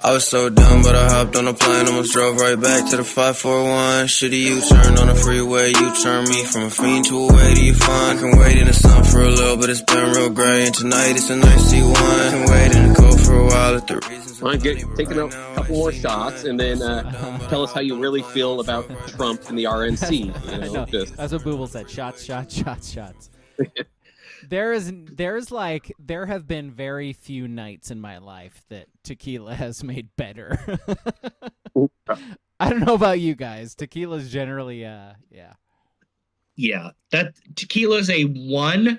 I was so dumb, but I hopped on a plane, almost drove right back to the 541. Shitty U-turn on the freeway, you turn me from a fiend to a way to you fun. I can wait in the sun for a little, but it's been real gray, and tonight it's a nice C1. I can wait in the cold for a while if the reasons are funny, but Take right a now couple I more see shots, you. and then tell us how you really feel about Trump and the RNC. You know, No, just that's what Booble said. Shots, shots, shots, shots. There have been very few nights in my life that tequila has made better. I don't know about you guys. Tequila's generally, yeah. Yeah, that tequila's a 1,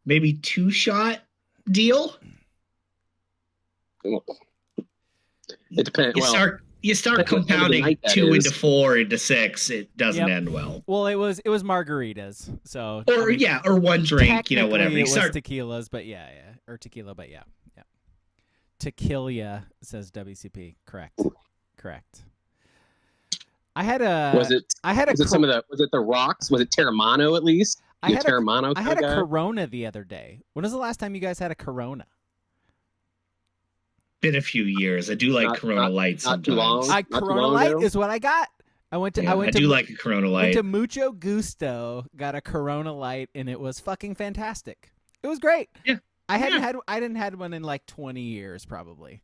maybe 2 shot deal. it depends. You start depends what time of the compounding night that 2 is. into 4 into 6. It doesn't Yep. end well. Well, it was margaritas. So Or or one drink, whatever. technically You it start was tequilas, but yeah, or tequila, but yeah. Tequila, says WCP. Correct. I had a. Was it the rocks? Was it Terramano at least? I had Terramano. I had a Corona the other day. When was the last time you guys had a Corona? been a few years. I do like Corona Light not too long. sometimes. Corona Light is what I got. I do like a Corona Light. Went to Mucho Gusto, got a Corona Light, and it was fucking fantastic. It was great. Yeah. I didn't had one in like 20 years probably.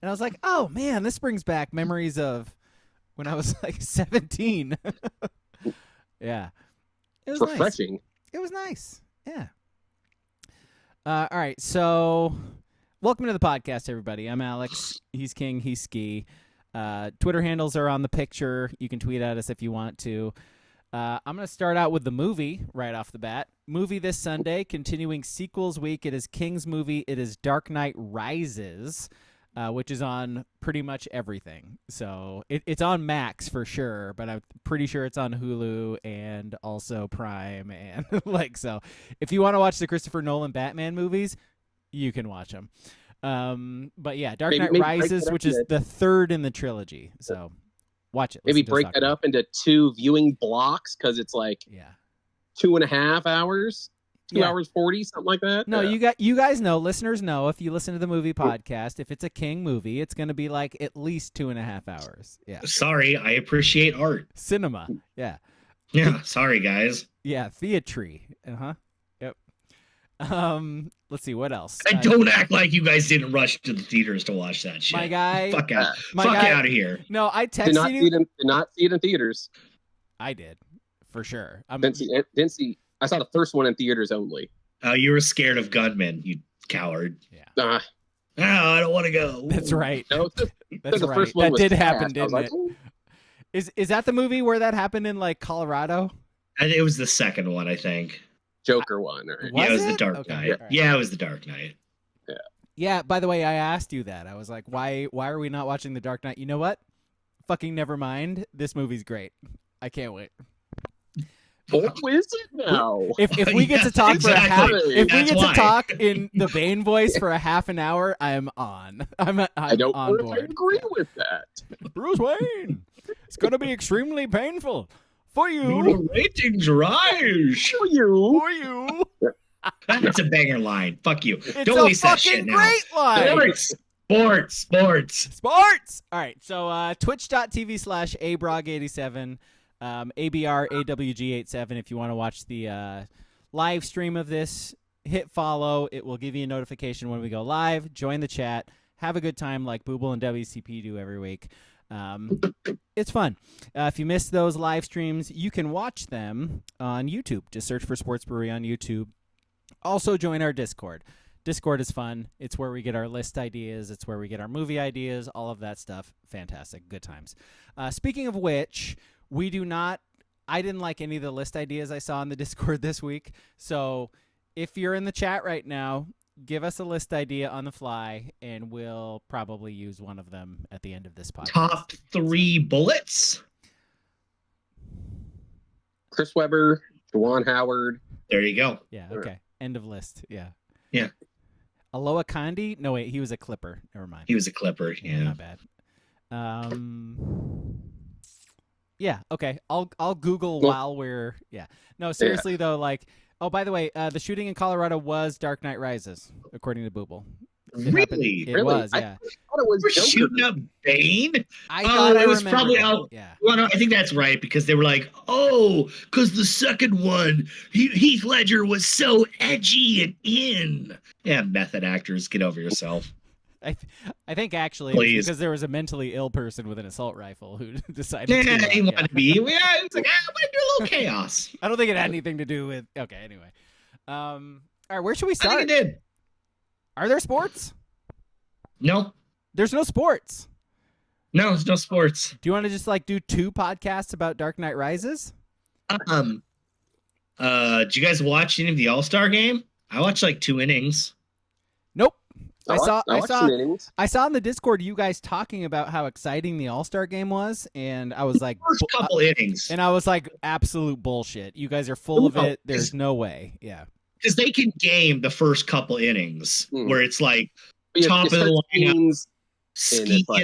And I was like, "Oh man, this brings back memories of when I was like 17." Yeah. It was refreshing. Nice. It was nice. Yeah. All right. So, welcome to the podcast, everybody. I'm Alex. He's King. He's Ski. Twitter handles are on the picture. You can tweet at us if you want to. I'm going to start out with the movie right off the bat. Movie this Sunday, continuing sequels week. It is King's movie. It is Dark Knight Rises, which is on pretty much everything. So it's on Max for sure, but I'm pretty sure it's on Hulu and also Prime. And so if you want to watch the Christopher Nolan Batman movies, you can watch them. But yeah, Dark Knight Rises, which is the third in the trilogy. So watch it. Maybe break that up into 2 viewing blocks because it's like 2.5 hours, 2 hours 40, something like that. No, you guys know, listeners know, if you listen to the movie podcast, if it's a King movie, it's going to be like at least 2.5 hours. Yeah. Sorry, I appreciate art. Cinema. Yeah. Yeah. Sorry, guys. Yeah. Theatry. Yep. Let's see what else. Don't act like you guys didn't rush to the theaters to watch that shit. My guy. Fuck out of here. No, I texted you. Did not see it in theaters. I did, for sure. Didn't see. I saw the first one in theaters only. Oh, you were scared of gunmen, you coward. Yeah. I don't want to go. That's right. No, that's the right. first one that did fast. happen, didn't it? Like, Is that the movie where that happened in like Colorado? It was the second one, I think. Joker one. Right? Yeah, it was the Dark Knight. Right. Yeah, it was the Dark Knight. Yeah. Yeah, by the way, I asked you that. I was like, why are we not watching The Dark Knight? You know what? Fucking never mind. This movie's great. I can't wait. Oh, is it now? If we get to talk for a half, if we That's get why. to talk in the Bane voice for a half an hour, I'm on. I don't on know if I board. agree with that. Bruce Wayne, it's gonna be extremely painful for you. The ratings rise. For you. For you. That's a banger line. Fuck you. It's Don't a release that shit fucking now. great line. Sports. All right, so twitch.tv/abrog87, ABRAWG87 if you want to watch the live stream of this. Hit follow. It will give you a notification when we go live. Join the chat. Have a good time like Booble and WCP do every week. It's fun. If you missed those live streams, you can watch them on YouTube. Just search for Sports Brewery on YouTube. Also join our Discord. Discord is fun. It's where we get our list ideas. It's where we get our movie ideas, all of that stuff. Fantastic. Good times. Speaking of which, I didn't like any of the list ideas I saw in the Discord this week. So if you're in the chat right now, give us a list idea on the fly, and we'll probably use one of them at the end of this podcast. Top 3 bullets. Chris Webber, Juwan Howard. There you go. Yeah, okay. End of list. Yeah. Yeah. Aloha Kandi? No, wait, he was a Clipper. Never mind. He was a Clipper. Yeah. Not bad. Yeah, okay. I'll Google while we're No, seriously though, like, oh, by the way, the shooting in Colorado was Dark Knight Rises, according to Booble. Really? It was, yeah. I thought it was We're Joker. shooting up Bane? I thought it was probably that. Yeah. Well, no, I think that's right because they were like, because the second one, Heath Ledger was so edgy and in. Yeah, method actors, get over yourself. I think actually it was because there was a mentally ill person with an assault rifle who decided to. He wanted to be. Yeah, he was like, I'm going to do a little chaos. I don't think it had anything to do with. Okay, anyway. All right, where should we start? I think it did. Are there sports? No. There's no sports. No, there's no sports. Do you want to just do 2 podcasts about Dark Knight Rises? Did you guys watch any of the All-Star game? I watched 2 innings. Nope. I saw in the Discord you guys talking about how exciting the All-Star game was, and I was like, first couple innings. And I was like, absolute bullshit. You guys are full of it. There's no way. Yeah. Because they can game the first couple innings where it's top of the lineup.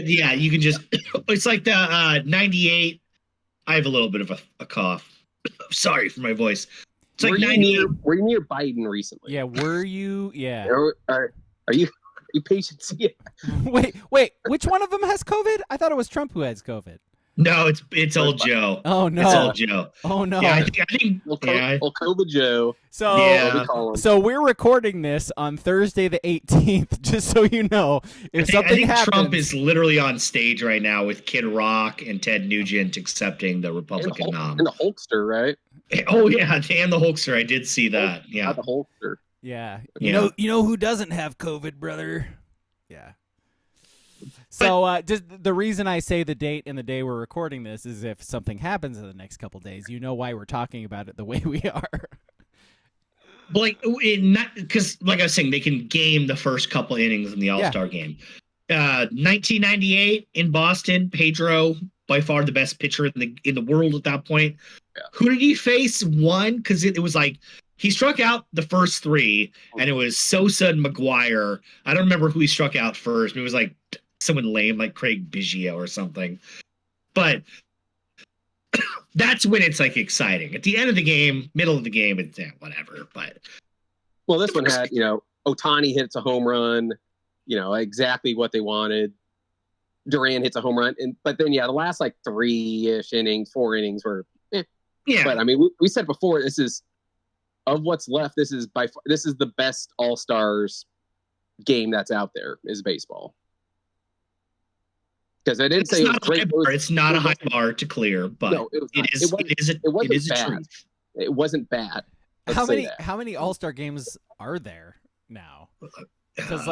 Yeah, you can just. It's like the 98. I have a little bit of a cough. Sorry for my voice. It's were 98. Were you near Biden recently? Yeah. Were you? Yeah. Are you patient? Wait. Which one of them has COVID? I thought it was Trump who has COVID. No, it's old Joe. Oh no, it's old Joe. Oh no. Yeah, I think COVID Joe. So we're recording this on Thursday the 18th, just so you know. If something happens, Trump is literally on stage right now with Kid Rock and Ted Nugent accepting the Republican nom. And the Hulkster, right? Oh yeah, and the Hulkster. I did see that. Yeah, the Hulkster. Yeah. You know who doesn't have COVID, brother? Yeah. So just the reason I say the date and the day we're recording this is if something happens in the next couple days, you know why we're talking about it the way we are. Because like I was saying, they can game the first couple innings in the All-Star game. 1998 in Boston, Pedro, by far the best pitcher in the world at that point. Yeah. Who did he face? One, because it was he struck out the first 3, and it was Sosa and McGuire. I don't remember who he struck out first, but it was someone lame like Craig Biggio or something. But that's when it's exciting. At the end of the game, middle of the game, it's whatever. But this one had, Ohtani hits a home run, exactly what they wanted. Duran hits a home run, but then the last 3-ish innings, 4 innings were yeah. But I mean, we said before, this is of what's left. This is the best All-Stars game that's out there is baseball. Because I didn't say it was great. It's not a high bar to clear, but it is a truth. It wasn't bad. How many All-Star games are there now? Because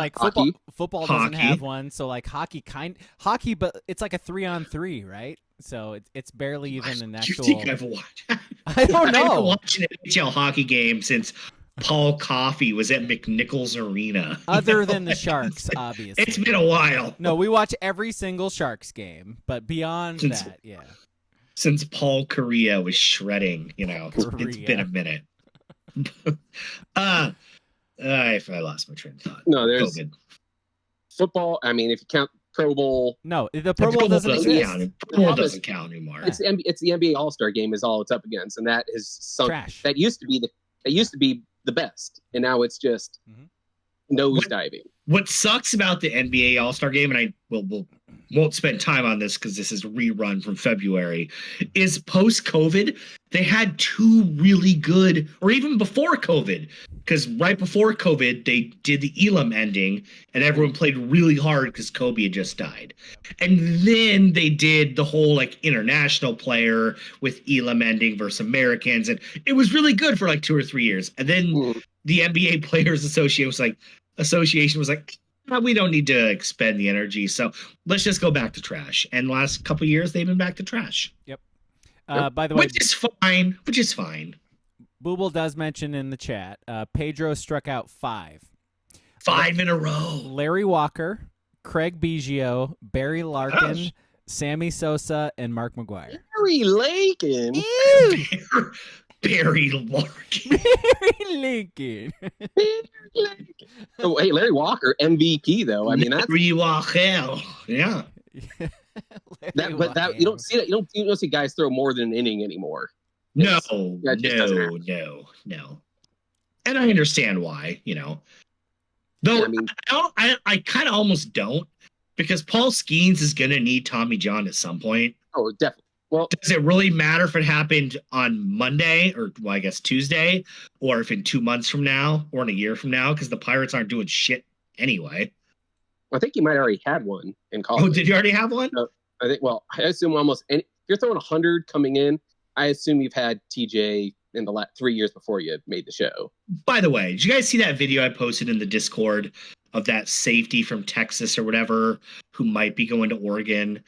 football doesn't have one, so hockey, but it's a 3-on-3, right? So it's barely even an actual. You think I've watched? I don't know. I haven't watched an NHL hockey game since Paul Coffey was at McNichols Arena. Other than the Sharks, obviously. It's been a while. No, we watch every single Sharks game, but beyond that, yeah. Since Paul Correa was shredding, it's been a minute. I lost my train of thought. No, there's COVID. Football. I mean, if you count Pro Bowl. No, the Pro Bowl doesn't exist. Pro Bowl doesn't count anymore. It's the NBA All-Star game is all it's up against, and that has sunk. Trash. That used to be the best, and now it's just nosediving. What sucks about the NBA All-Star game, and I won't spend time on this because this is a rerun from February, is post-COVID, they had 2 really good, or even before COVID, because right before COVID, they did the Elam ending, and everyone played really hard because Kobe had just died. And then they did the whole international player with Elam ending versus Americans, and it was really good for 2 or 3 years. And then the NBA Players Association was like, we don't need to expend the energy, so let's just go back to trash. And the last couple of years, they've been back to trash. Yep. By the way, which is fine. Booble does mention in the chat, Pedro struck out 5. 5 in a row. Larry Walker, Craig Biggio, Barry Larkin, Sammy Sosa, and Mark McGuire. Barry Larkin. Barry Larkin. Barry Lincoln. Oh, hey, Larry Walker, MVP though. I mean, that's Larry Walker. Yeah. That you don't see that. You don't see guys throw more than an inning anymore. No. And I understand why. Though Yeah, I mean, I kind of almost don't, because Paul Skeens is going to need Tommy John at some point. oh, definitely. Well, Does it really matter if it happened on Monday or, well, I guess Tuesday, or if in 2 months from now or in a year from now? Because the Pirates aren't doing shit anyway. I think you might already had one in Oh, college. did you already have one? No, I think. Well, I assume almost any. If you're throwing 100 coming in, I assume you've had TJ in the last 3 years before you made the show. By the way, did you guys see that video I posted in the Discord of that safety from Texas or whatever who might be going to Oregon?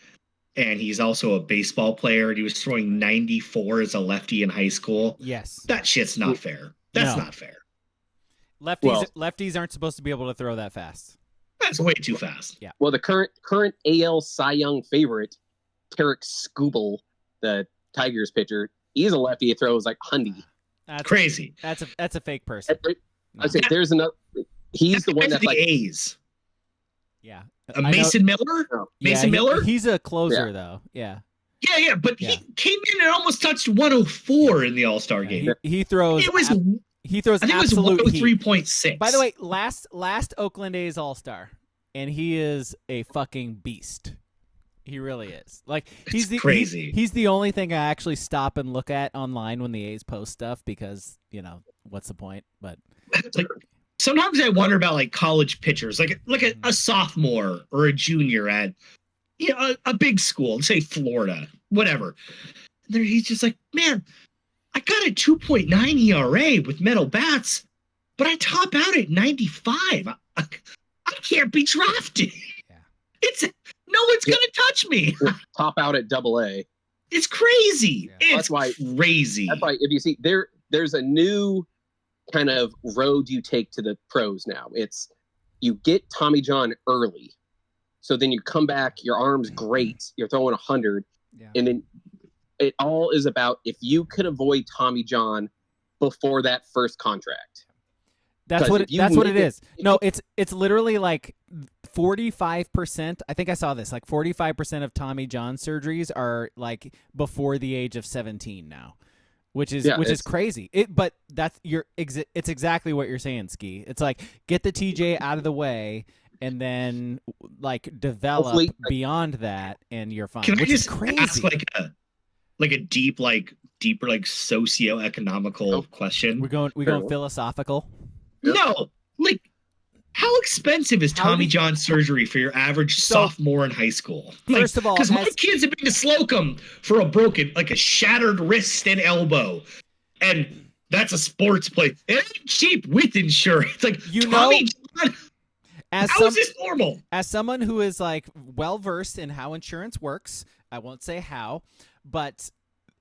And he's also a baseball player, and he was throwing 94 as a lefty in high school. Yes. That shit's not fair. That's No. not fair. Lefties aren't supposed to be able to throw that fast. That's way too fast. Yeah. Well, the current AL Cy Young favorite, Tarek Skubal, the Tigers pitcher, he's a lefty. He throws like hundy. That's Crazy. That's a fake person. I say there's another. He's the one That's that's the like A's. Yeah. Mason Miller? No. Mason Miller? He's a closer though. Yeah. Yeah, but Yeah. he came in and almost touched 104 in the All-Star game. He throws. It was, he throws I think it was absolute heat. 103.6. By the way, last Oakland A's All-Star, and he is a fucking beast. He really is. Like he's crazy. He's the only thing I actually stop and look at online when the A's post stuff because what's the point? But like, sometimes I wonder about like college pitchers, like look at a sophomore or a junior at a big school, say Florida, whatever. And he's just like, man, I got a 2.9 ERA with metal bats, but I top out at 95. I can't be drafted. Yeah. No one's gonna touch me. top out at AA. It's crazy. Yeah. It's crazy. That's why if you see there's a new kind of road you take to the pros now. It's you get Tommy John early. So then you come back, your arm's great, you're throwing 100, and then it all is about if you could avoid Tommy John before that first contract. That's what it is. No, it's literally like 45%. I think I saw this. Like 45% of Tommy John surgeries are like before the age of 17 now, which is crazy. But it's exactly what you're saying, Ski. It's like get the TJ out of the way and then like develop beyond that, and you're fine. Can I just crazy. ask like a deeper socioeconomical question? We're going philosophical. No, like how expensive is Tommy John surgery for your average sophomore in high school? First of all, because my kids have been to Slocum for a shattered wrist and elbow, and that's a sports place. It ain't cheap with insurance. Like Tommy John. How is this normal? As someone who is like well versed in how insurance works, I won't say how, but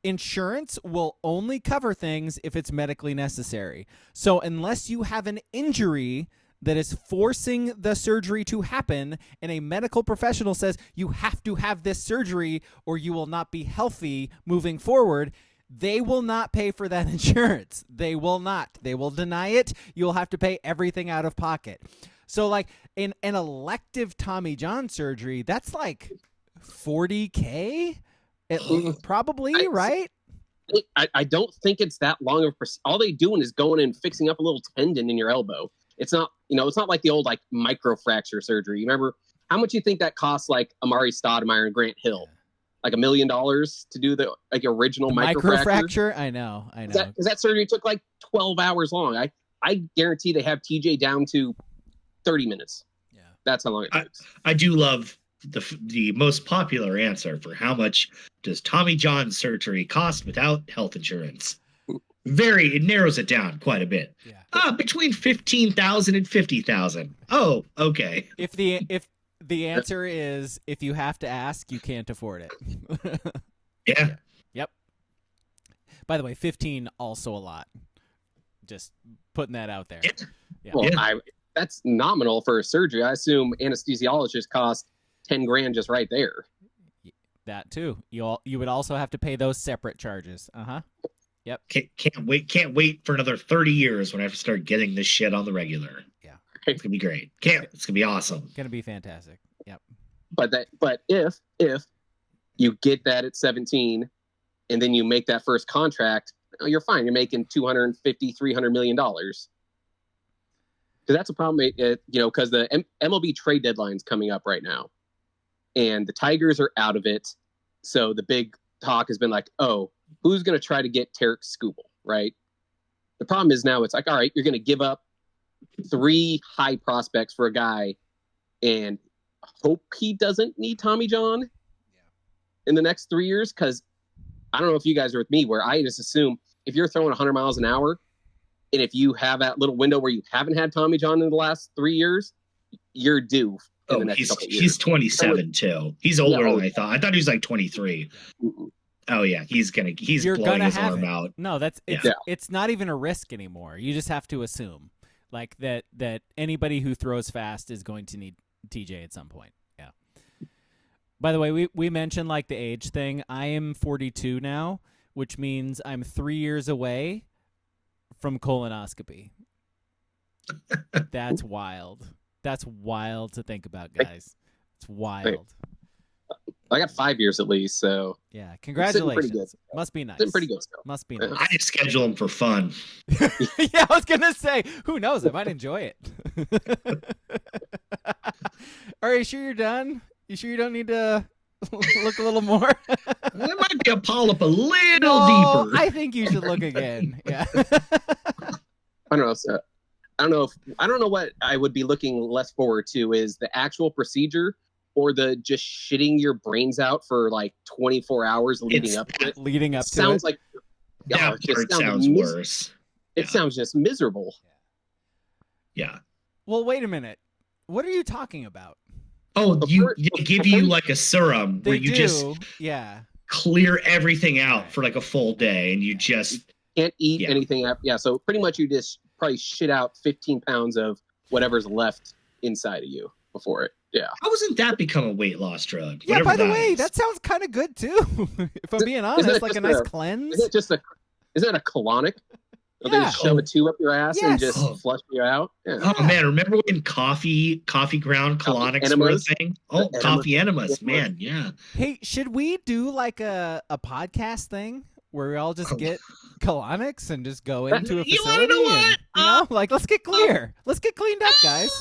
insurance will only cover things if it's medically necessary. So unless you have an injury that is forcing the surgery to happen and a medical professional says you have to have this surgery or you will not be healthy moving forward, they will not pay for that insurance. They will not. They will deny it. You'll have to pay everything out of pocket. So like in an elective Tommy John surgery, that's like $40K. Probably, right? I don't think it's that long of all they doing is going and fixing up a little tendon in your elbow. It's not, it's not like the old like microfracture surgery. You remember how much you think that costs like Amari Stoudemire and Grant Hill? Like $1 million to do the like original microfracture? I know. Because that surgery took like 12 hours long. I guarantee they have TJ down to 30 minutes. Yeah. That's how long it takes. I do love the most popular answer for how much does Tommy John surgery cost without health insurance. It narrows it down quite a bit. Yeah. Between 15,000 and 50,000. Oh, okay. If the answer is if you have to ask, you can't afford it. Yeah. Yep. By the way, 15 also a lot. Just putting that out there. Yeah. Well, that's nominal for a surgery. I assume anesthesiologists cost $10,000 just right there. That too. You would also have to pay those separate charges. Yep. Can't wait for another 30 years when I have to start getting this shit on the regular. Yeah. It's gonna be great. It's gonna be awesome. Gonna be fantastic. Yep. But if you get that at 17 and then you make that first contract, you're fine. You're making $250, $300 million. because that's a problem. Because the MLB trade deadline's coming up right now, and the Tigers are out of it. So the big talk has been like, oh, who's going to try to get Tarek Skubal, right? The problem is now it's like, all right, you're going to give up 3 high prospects for a guy and hope he doesn't need Tommy John in the next 3 years. Because I don't know if you guys are with me, where I just assume if you're throwing 100 miles an hour, and if you have that little window where you haven't had Tommy John in the last 3 years, you're due in the next couple of years. He's 27 too. He's older than I thought. I thought he was like 23. Mm-mm. Oh yeah, he's blowing his arm out. No, it's not even a risk anymore. You just have to assume like that anybody who throws fast is going to need TJ at some point. Yeah. By the way, we mentioned like the age thing. I am 42 now, which means I'm 3 years away from colonoscopy. That's wild. That's wild to think about, guys. It's wild. I got 5 years at least, so yeah. Congratulations. Must be nice. It's pretty good still. Must be nice. I just schedule them for fun. Yeah, I was gonna say, who knows? I might enjoy it. Are you sure you're done? You sure you don't need to look a little more? There might be a polyp a little deeper. I think you should look again. Yeah. I don't know. So, I don't know what I would be looking less forward to is the actual procedure or the just shitting your brains out for like 24 hours leading up to it. Leading up to sounds it. like that part sounds worse. It sounds just miserable. Yeah. Well, wait a minute. What are you talking about? Oh, they give you like a serum where you just clear everything out for like a full day, and you just can't eat anything up. Yeah, so pretty much you just probably shit out 15 pounds of whatever's left inside of you before it. Yeah. How doesn't that become a weight loss drug? Yeah, Whatever by the that way, is. that sounds kind of good too. If I'm being honest, like a nice cleanse. Isn't it a colonic? So they just shove a tube up your ass and just flush you out. Yeah. Oh man, remember when coffee ground colonics were a thing? Oh, coffee enemas, man, yeah. Hey, should we do like a podcast thing where we all just get colonics and just go into a facility? You wanna know what? And, like let's get clear. Let's get cleaned up, guys.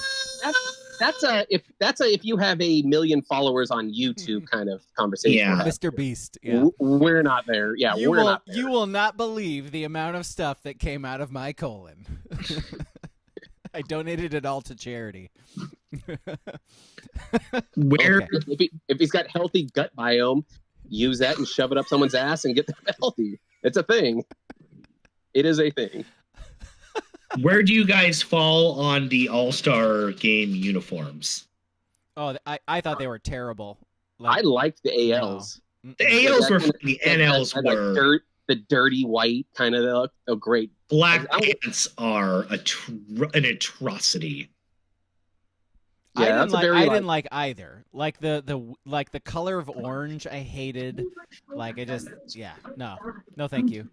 That's if you have 1 million followers on YouTube kind of conversation. Yeah. Mr. Beast. Yeah. We're not there. Yeah, we're not there. You will not believe the amount of stuff that came out of my colon. I donated it all to charity. Where if he's got healthy gut biome, use that and shove it up someone's ass and get them healthy. It's a thing. It is a thing. Where do you guys fall on the All-Star game uniforms? Oh, I thought they were terrible. I liked the ALs. No. The ALs were the NLs were the dirty white kind of look. Oh, great. Black pants are an atrocity. Yeah, I didn't like either. Like the color of orange, I hated. Like I just no, thank you.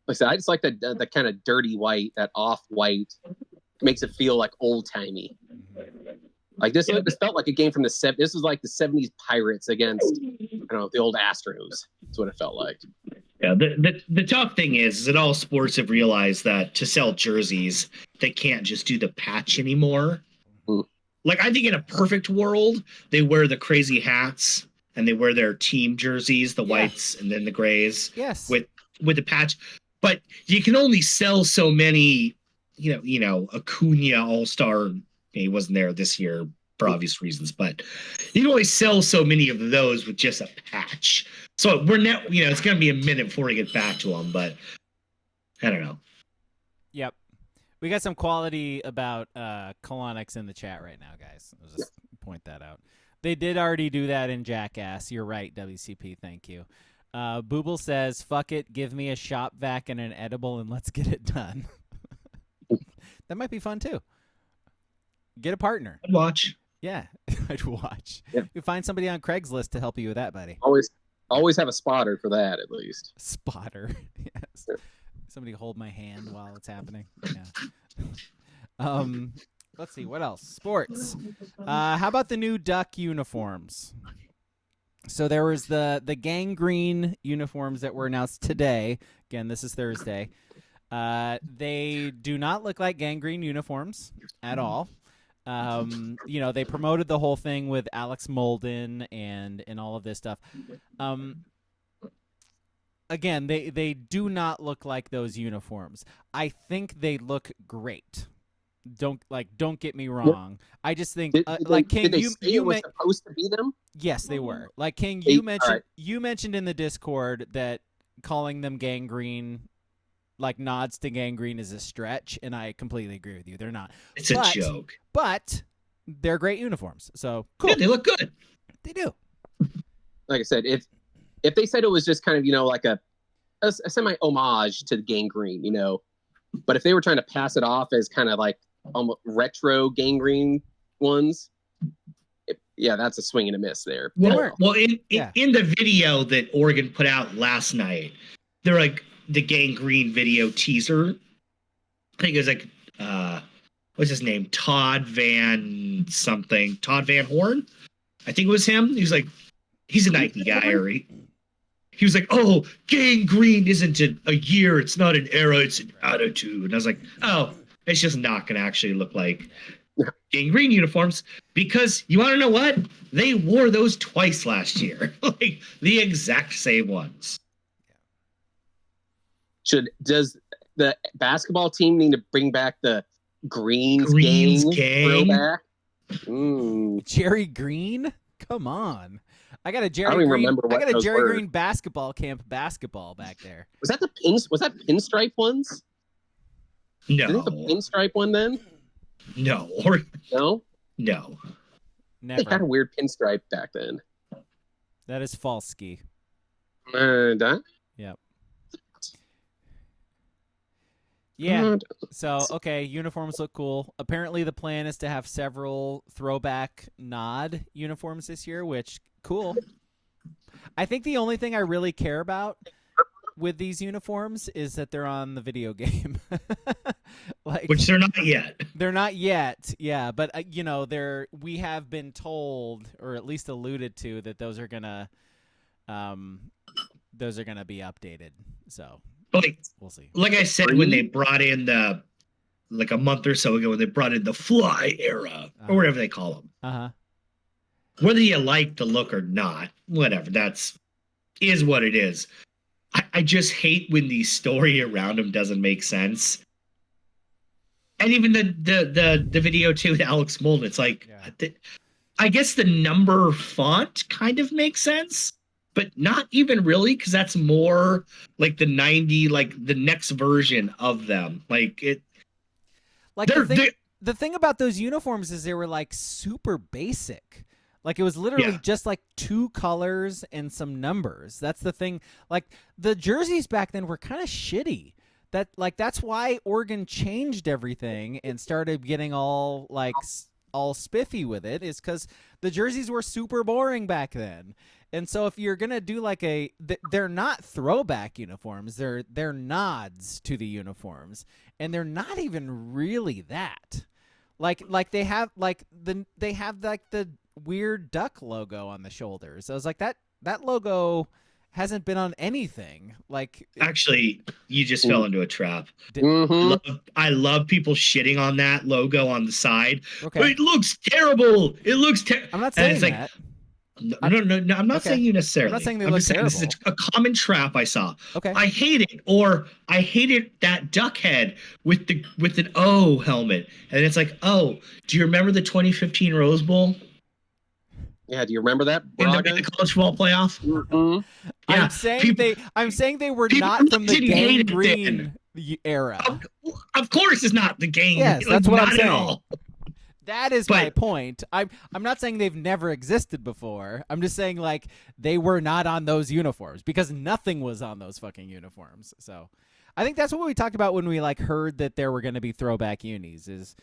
Like I said, I just like the kind of dirty white, that off white, makes it feel like old timey. Like this felt like a game from the 70s. This was like the 70s Pirates against the old Astros. That's what it felt like. Yeah, the tough thing is that all sports have realized that to sell jerseys, they can't just do the patch anymore. Like I think in a perfect world, they wear the crazy hats and they wear their team jerseys, the whites and then the grays. Yes. With the patch. But you can only sell so many, Acuna All-Star. He wasn't there this year for obvious reasons, but you can only sell so many of those with just a patch. So we're now, it's going to be a minute before we get back to them, but I don't know. Yep. We got some quality about colonics in the chat right now, guys. I'll just point that out. They did already do that in Jackass. You're right, WCP. Thank you. Booble says, fuck it, give me a shop vac and an edible and let's get it done. That might be fun, too. Get a partner. I'd watch. Yeah, I'd watch. Yeah. You find somebody on Craigslist to help you with that, buddy. Always have a spotter for that, at least. Spotter, yes. Somebody hold my hand while it's happening. Yeah. Let's see, what else? Sports. How about the new Duck uniforms? So there was the gangrene uniforms that were announced today. Again, this is Thursday. They do not look like gangrene uniforms at all. They promoted the whole thing with Alex Molden and all of this stuff. Again, they do not look like those uniforms. I think they look great. Don't get me wrong. I just think King, did they say it was supposed to be them? Yes, they were. Like King, Right. you mentioned in the Discord that calling them gangrene, like nods to gangrene, is a stretch, and I completely agree with you. They're not. It's a joke. But they're great uniforms. So cool. Yeah, they look good. They do. Like I said, if they said it was just kind of, like a semi homage to the gangrene, but if they were trying to pass it off as kind of like retro gangrene ones, that's a swing and a miss there. Well, in the video that Oregon put out last night, they're like the gangrene video teaser. I think it was like what's his name? Todd Van Horn. I think it was him. He was like, he's a Nike guy, or he was like, oh, gangrene isn't a year, it's not an era, it's an attitude. And I was like, oh, it's just not going to actually look like gangrene uniforms, because you want to know what? They wore those twice last year, like the exact same ones. Does the basketball team need to bring back the Greens gang throwback? Jerry Green? Come on. I got a Jerry Green basketball camp basketball back there. Was that pinstripe ones? No. Did it the pinstripe one then? No. No? No. Never. They had a weird pinstripe back then. That is false, Ski. That? Yep. Yeah. So, okay, uniforms look cool. Apparently the plan is to have several throwback nod uniforms this year, which, cool. I think the only thing I really care about with these uniforms is that they're on the video game. Which they're not yet. They're not yet, yeah. But, we have been told, or at least alluded to, that those are gonna be updated. So... we'll see. Like I said, when they brought in a month or so ago, when they brought in the fly era, or whatever they call them. Whether you like the look or not, whatever, is what it is. I just hate when the story around them doesn't make sense. And even the video too with Alex Molden, it's like, I guess the number font kind of makes sense, but not even really, because that's more like the 90, like the next version of them. Like it. Like the thing about those uniforms is they were like super basic. Like it was literally just like 2 colors and some numbers. That's the thing. Like the jerseys back then were kind of shitty. That's why Oregon changed everything and started getting all spiffy with it, is because the jerseys were super boring back then. And so if you're gonna do they're not throwback uniforms, they're nods to the uniforms, and they're not even really that. Like they have the weird duck logo on the shoulders. I was like, that logo hasn't been on anything. Actually, you just fell into a trap. I love people shitting on that logo on the side. Okay. It looks terrible. It looks terrible. I'm not saying that. No, I'm not saying you necessarily. I'm not saying they look terrible. This is a common trap I saw. Okay. I hate it, or I hated that duck head with an O helmet, and it's like, oh, do you remember the 2015 Rose Bowl? Yeah, do you remember that? In the college football playoff? Mm-hmm. Yeah, I'm saying they were not from the gangrene era. Of course, it's not the gangrene. Yes, that's what I'm saying. At all. That is my point. I'm not saying they've never existed before. I'm just saying they were not on those uniforms, because nothing was on those fucking uniforms. So I think that's what we talked about when we heard that there were going to be throwback unis is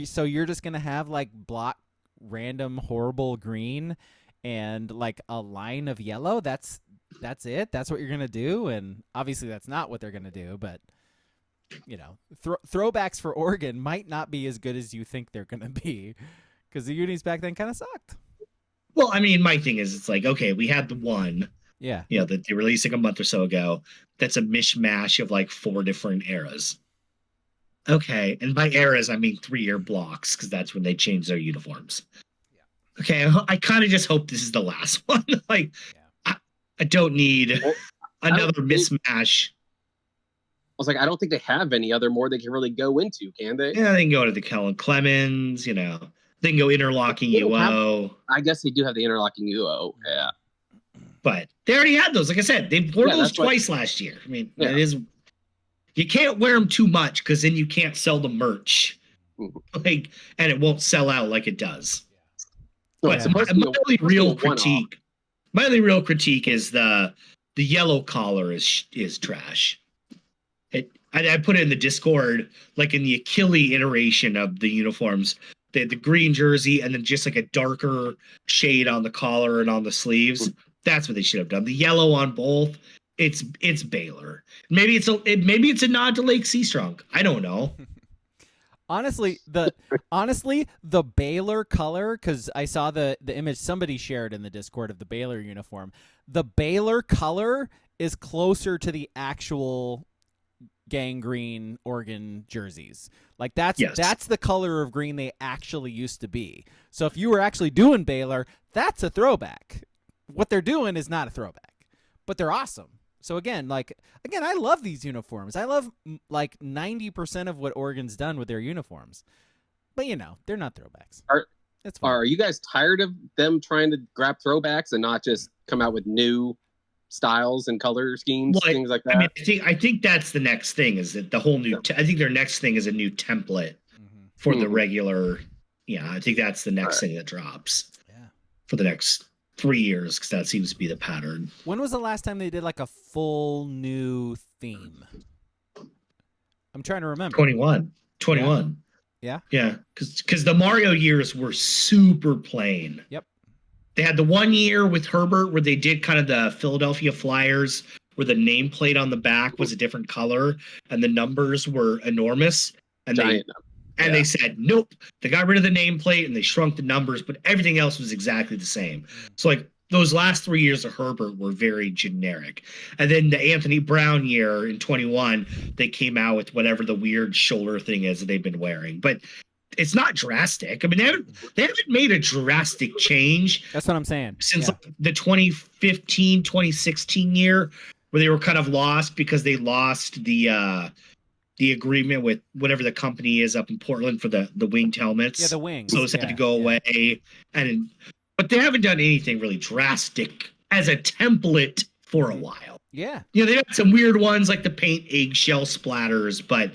so you're just going to have block random horrible green and a line of yellow. That's it. That's what you're going to do. And obviously that's not what they're going to do, but throwbacks for Oregon might not be as good as you think they're going to be, because the unis back then kind of sucked. Well, I mean, my thing is, it's like, okay, we had the one, Yeah. That they released like a month or so ago. That's a mishmash of like 4 different eras. Okay, and by eras I mean 3-year blocks because that's when they change their uniforms. Yeah. Okay, I kind of just hope this is the last one. Like, I don't need another mismatch. I was like, I don't think they have any other more they can really go into, can they? Yeah, they can go to the Kellen Clemens. They can go interlocking UO. I guess they do have the interlocking UO. Yeah. But they already had those. Like I said, they wore those twice last year. I mean, it is. You can't wear them too much because then you can't sell the merch, and it won't sell out like it does. But my only real critique is the yellow collar is trash. I put it in the Discord, like in the Achille iteration of the uniforms. They had the green jersey and then just like a darker shade on the collar and on the sleeves. That's what they should have done. The yellow on both. It's Baylor. Maybe it's a nod to Lake Seastrong. I don't know. Honestly, the Baylor color, because I saw the image somebody shared in the Discord of the Baylor uniform. The Baylor color is closer to the actual gang green Oregon jerseys. Like that's the color of green they actually used to be. So if you were actually doing Baylor, that's a throwback. What they're doing is not a throwback, but they're awesome. So again, I love these uniforms. I love like 90% of what Oregon's done with their uniforms, but they're not throwbacks. Are you guys tired of them trying to grab throwbacks and not just come out with new styles and color schemes, things like that? I mean, I think that's the next thing. Is that the whole new? I think their next thing is a new template for the regular. Yeah, I think that's the next thing that drops. Yeah, for the next 3 years, because that seems to be the pattern. When was the last time they did like a full new theme? I'm trying to remember. 21. Yeah, because the Mario years were super plain. Yep. They had the 1 year with Herbert where they did kind of the Philadelphia Flyers, where the nameplate on the back was a different color and the numbers were enormous. And they said, nope. They got rid of the nameplate and they shrunk the numbers, but everything else was exactly the same. So like those last 3 years of Herbert were very generic. And then the Anthony Brown year in 21, they came out with whatever the weird shoulder thing is that they've been wearing. But it's not drastic. I mean, they haven't made a drastic change. That's what I'm saying. Since like the 2015, 2016 year, where they were kind of lost because they lost the agreement with whatever the company is up in Portland for the winged helmets. Yeah, the wings. So it's had to go away. But they haven't done anything really drastic as a template for a while. Yeah. They had some weird ones like the paint eggshell splatters, but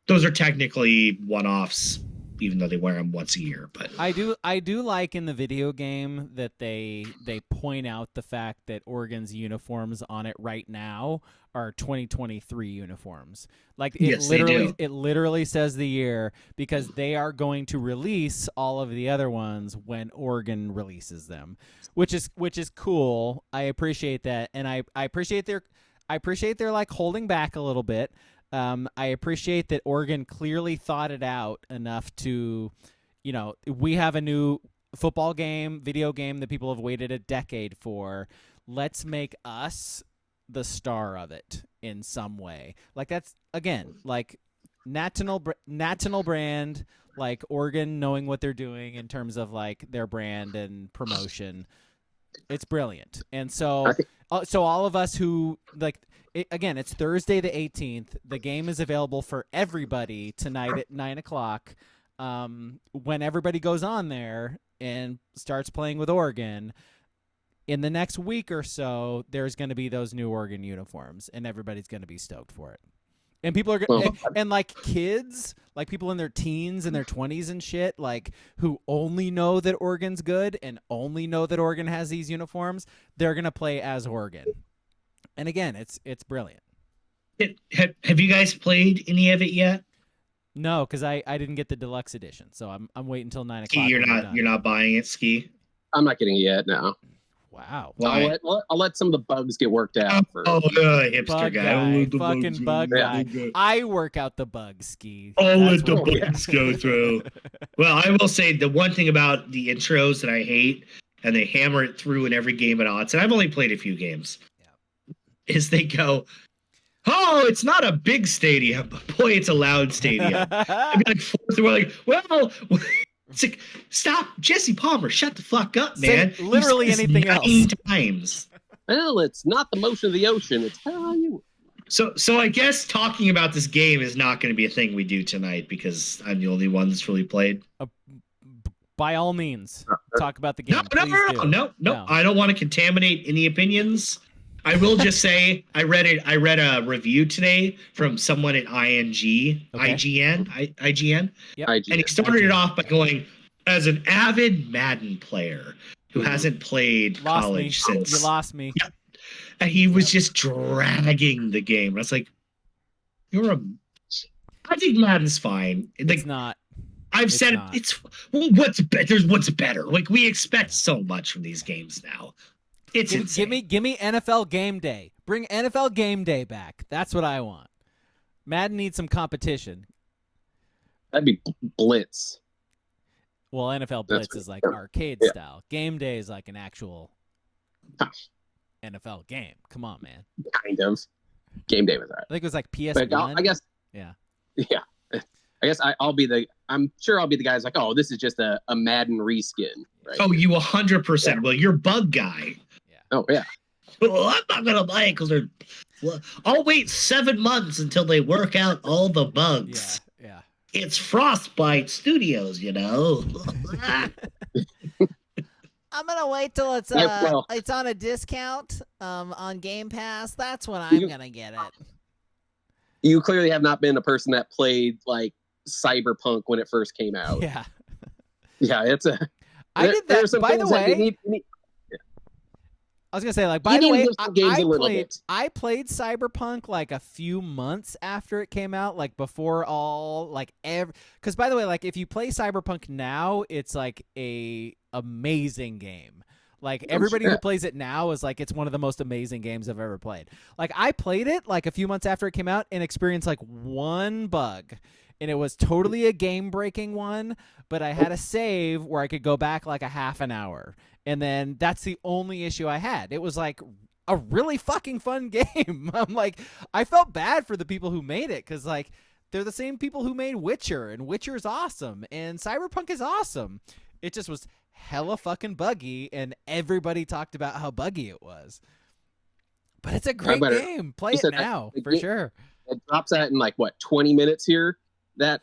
those are technically one-offs, even though they wear them once a year. But I do like in the video game that they point out the fact that Oregon's uniforms on it right now are 2023 uniforms. Like it literally says the year, because they are going to release all of the other ones when Oregon releases them, which is cool. I appreciate that, and I appreciate they're like holding back a little bit. I appreciate that Oregon clearly thought it out enough to, we have a new football game, video game that people have waited a decade for. Let's make us the star of it in some way. Like that's, again, like national brand, like Oregon knowing what they're doing in terms of like their brand and promotion. It's brilliant. And so all of us who like, again, it's Thursday the 18th. The game is available for everybody tonight at 9:00. When everybody goes on there and starts playing with Oregon, in the next week or so, there's going to be those new Oregon uniforms, and everybody's going to be stoked for it. And people are and like kids, like people in their teens and their 20s and shit, like who only know that Oregon's good and only know that Oregon has these uniforms, they're going to play as Oregon. And again, it's brilliant. Have you guys played any of it yet? No, because I didn't get the deluxe edition, so I'm waiting until 9:00. You're not buying it, Ski? I'm not getting it yet. No. Wow. I'll let some of the bugs get worked out. Hipster bug guy. Fucking bug guy. I work out the bugs, Ski. I'll let the bugs go through. Well, I will say the one thing about the intros that I hate and they hammer it through in every game at Autzen. I've only played a few games. Is they go, oh, it's not a big stadium, but boy, it's a loud stadium. I'd be like, we're like, well, it's like, stop, Jesse Palmer, shut the fuck up, man. Say literally anything else. 9 times. Well, it's not the motion of the ocean. It's how you. So I guess talking about this game is not going to be a thing we do tonight because I'm the only one that's really played. By all means, talk about the game. No. I don't want to contaminate any opinions. I will just say I read a review today from someone at IGN. Yep. And he started it off by going, as an avid Madden player who hasn't played college since. You lost me. Yeah. And he was just dragging the game. I was like, I think Madden's fine. It's not. I've said not. It's what's better. What's better? Like, we expect so much from these games now. It's insane. Give me NFL Game Day. Bring NFL Game Day back. That's what I want. Madden needs some competition. That'd be Blitz. Well, NFL Blitz is like arcade style. Game Day is like an actual NFL game. Come on, man. Kind of. Game Day was all right. I think it was like PS1. I guess. Yeah. Yeah. I guess I'm sure I'll be the guy who's like, oh, this is just a Madden reskin. Right? Oh, you 100%. Yeah. Well, you're bug guy. Yeah. Oh, yeah. Well, I'm not going to buy it because I'll wait 7 months until they work out all the bugs. Yeah. It's Frostbite Studios, you know. I'm gonna wait till it's on a discount on Game Pass. That's when I'm gonna get it. You clearly have not been a person that played like Cyberpunk when it first came out. Yeah. Yeah, it's a. I did that. By the way, I was gonna say, like, by the way, I played Cyberpunk like a few months after it came out, like before because by the way, like if you play Cyberpunk now, it's like a amazing game. Like everybody who plays it now is like, it's one of the most amazing games I've ever played. Like I played it like a few months after it came out and experienced like one bug. And it was totally a game-breaking one, but I had a save where I could go back like a half an hour. And then that's the only issue I had. It was like a really fucking fun game. I'm like, I felt bad for the people who made it because like they're the same people who made Witcher, and Witcher is awesome, and Cyberpunk is awesome. It just was hella fucking buggy, and everybody talked about how buggy it was. But it's a great game. Play it now, for sure. It drops out in like, 20 minutes here? That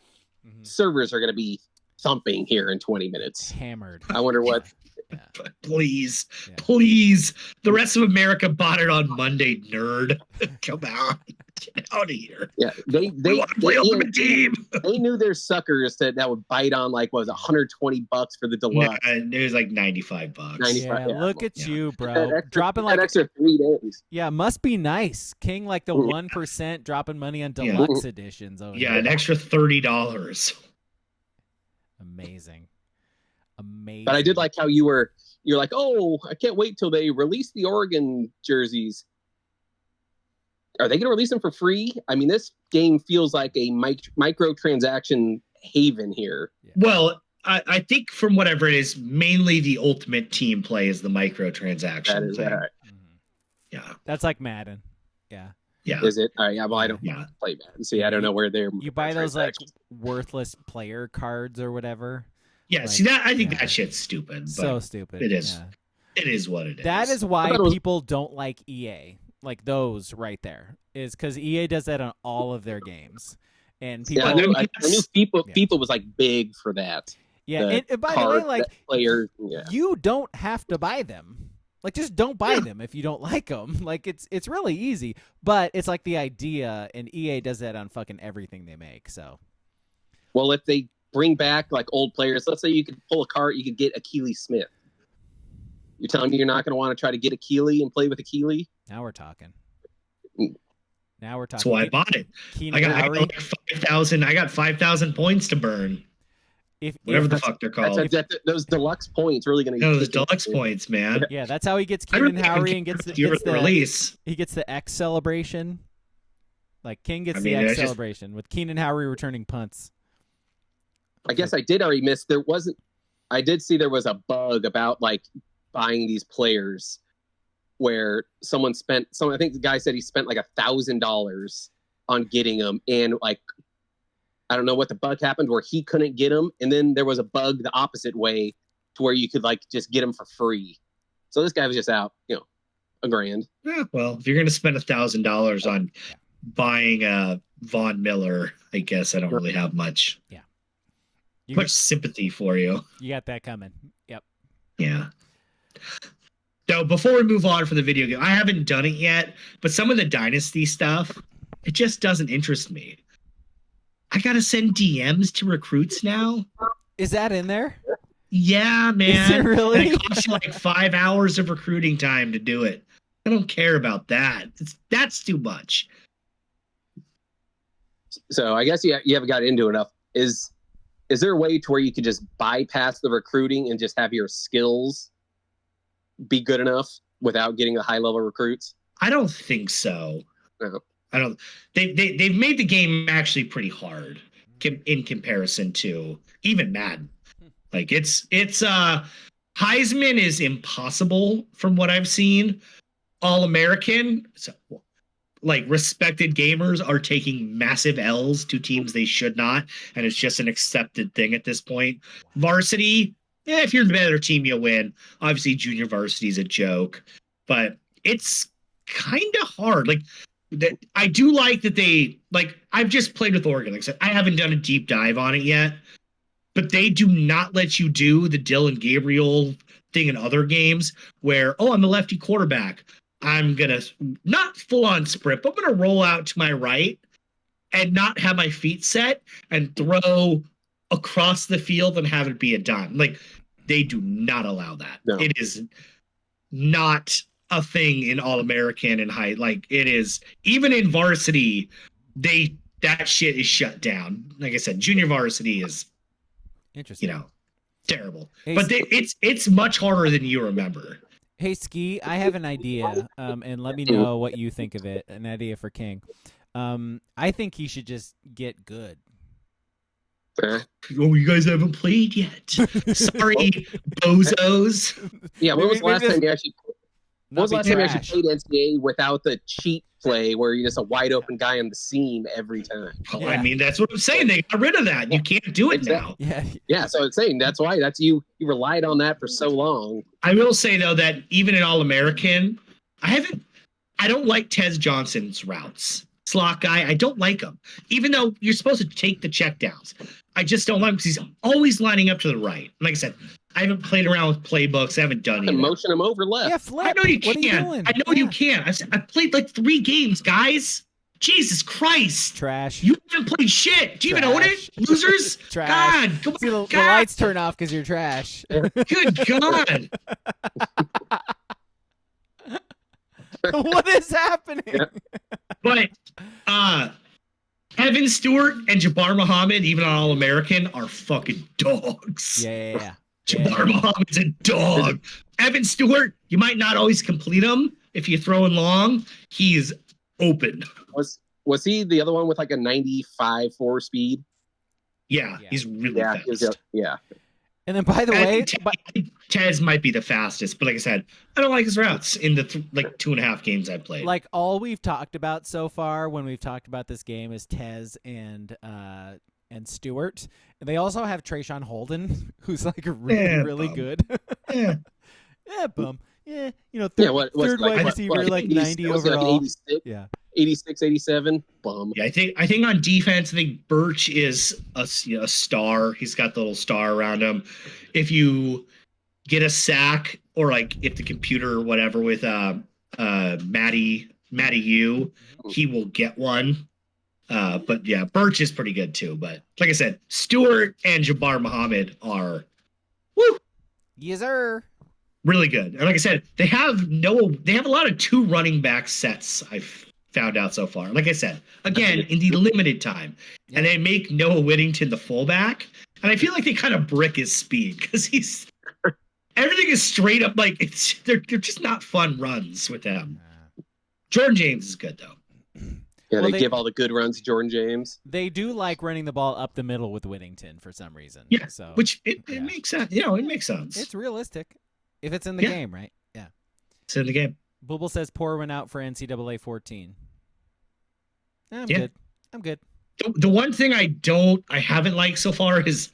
servers are going to be thumping here in 20 minutes. Hammered. I wonder what. Yeah. Please. The rest of America bought it on Monday, nerd. Come on. Get out of here. Yeah, they want to play Ultimate Team. They knew their suckers that would bite on like what was $120 for the deluxe. It was like $95. 95. Yeah, look at you, bro. Dropping like that extra 3 days. Yeah, must be nice. King like the 1% dropping money on deluxe editions. Yeah, an extra $30. Amazing. But I did like how you're like, oh, I can't wait till they release the Oregon jerseys. Are they going to release them for free? I mean, this game feels like a microtransaction haven here. Yeah. Well, I think from whatever it is, mainly the Ultimate Team play is the microtransaction that is thing. Right. Yeah. That's like Madden. Yeah. Yeah. Is it? Yeah, well, I don't play Madden. See, I don't know where they're. You buy those like worthless player cards or whatever. Yeah, like, see that I think that shit's stupid. But so stupid. It is. Yeah. It is what it is. That is why people don't like EA. Like those right there is because EA does that on all of their games, and people. Yeah, I knew FIFA was like big for that. Yeah, and by the way, like you don't have to buy them. Like, just don't buy them if you don't like them. Like, it's really easy, but it's like the idea, and EA does that on fucking everything they make. So, well, if they bring back like old players, let's say you could pull a card, you could get Akili Smith. You're telling me you're not going to want to try to get Akili and play with Akili? Now we're talking. That's why I bought it. I got like 5,000. I got 5,000 points to burn. Whatever the fuck they're called. Those deluxe points really going to. No, those deluxe points, man. Yeah, that's how he gets Keenan Howery and gets the release. He gets the X celebration. Like King gets the X celebration with Keenan Howery returning punts. I guess I did already miss. I did see there was a bug about like buying these players where I think the guy said he spent like $1,000 on getting them, and like I don't know what the bug happened where he couldn't get them, and then there was a bug the opposite way to where you could like just get them for free. So this guy was just out, $1,000. Yeah, well, if you're going to spend $1,000 on buying a Von Miller, I guess I don't really have much sympathy for you. You got that coming. Yep. Yeah. So before we move on from the video game, I haven't done it yet, but some of the Dynasty stuff, it just doesn't interest me. I got to send DMs to recruits now. Is that in there? Yeah, man. Is it really? And it costs you like 5 hours of recruiting time to do it. I don't care about that. That's too much. So I guess you haven't got into enough. Is there a way to where you could just bypass the recruiting and just have your skills be good enough without getting the high level recruits? I don't think so. No. I don't. They've made the game actually pretty hard in comparison to even Madden. Like it's Heisman is impossible from what I've seen. All-American, so, like respected gamers are taking massive L's to teams they should not, and it's just an accepted thing at this point. Varsity, if you're the better team, you win. Obviously, junior varsity is a joke, but it's kind of hard. Like I do like that they like. I've just played with Oregon. Like I said, I haven't done a deep dive on it yet, but they do not let you do the Dylan Gabriel thing in other games where, I'm a lefty quarterback. I'm going to not full on sprint, but I'm going to roll out to my right and not have my feet set and throw across the field and have it be a dime. Like they do not allow that. No. It is not a thing in All-American and high. Like it is even in varsity, that shit is shut down. Like I said, junior varsity is interesting. Terrible. Hey, but it's much harder than you remember. Hey, Ski, I have an idea, and let me know what you think of it. An idea for King. I think he should just get good. You guys haven't played yet. Sorry, bozos. Yeah, when was the last time you actually played NCAA without the cheat play where you're just a wide open guy on the seam every time? Well, yeah. I mean, that's what I'm saying. They got rid of that. You can't do it now. Yeah. So it's saying that's why you relied on that for so long. I will say though that even in All-American, I don't like Tez Johnson's routes. Slot guy, I don't like him. Even though you're supposed to take the checkdowns, I just don't like him because he's always lining up to the right. Like I said, I haven't played around with playbooks. I haven't done anything. Motion him over left. Yeah, flip. I know you can. I know you can. I played like 3 games, guys. Jesus Christ. Trash. You haven't played shit. Do you even own it? Losers? Trash. God. Come on. See, the lights turn off because you're trash. Good God. What is happening? Yeah. But Evan Stewart and Jabbar Muhammad, even on All-American, are fucking dogs. Yeah. Jabbar Muhammad's a dog. Evan Stewart, you might not always complete him if you throw in long. He's open. Was he the other one with like a 95 4 speed? Yeah, he's really fast. Yeah. And then, by the way, Tez might be the fastest, but like I said, I don't like his routes in the 2.5 games I've played. Like all we've talked about so far when we've talked about this game is Tez and Stewart. And they also have Trayshawn Holden, who's like really good. Yeah, bum. Yeah, third wide receiver, like 90 overall. Like 86, 87, bum. Yeah, I think on defense, I think Birch is a star. He's got the little star around him. If you get a sack, or like if the computer or whatever with Matty U, he will get one. But yeah, Birch is pretty good too. But like I said, Stewart and Jabbar Muhammad are yes, sir. Really good. And like I said, they have a lot of 2 running back sets I've found out so far. Like I said, again, in the limited time. Yeah. And they make Noah Whittington the fullback. And I feel like they kind of brick his speed because everything is straight up like they're just not fun runs with him. Jordan James is good though. Yeah, they give all the good runs to Jordan James. They do like running the ball up the middle with Whittington for some reason. Yeah, so which it makes sense. It makes sense. It's realistic. If it's in the game, right? Yeah. It's in the game. Booble says pour one out for NCAA 14. I'm Yeah. good. I'm good. The one thing I haven't liked so far is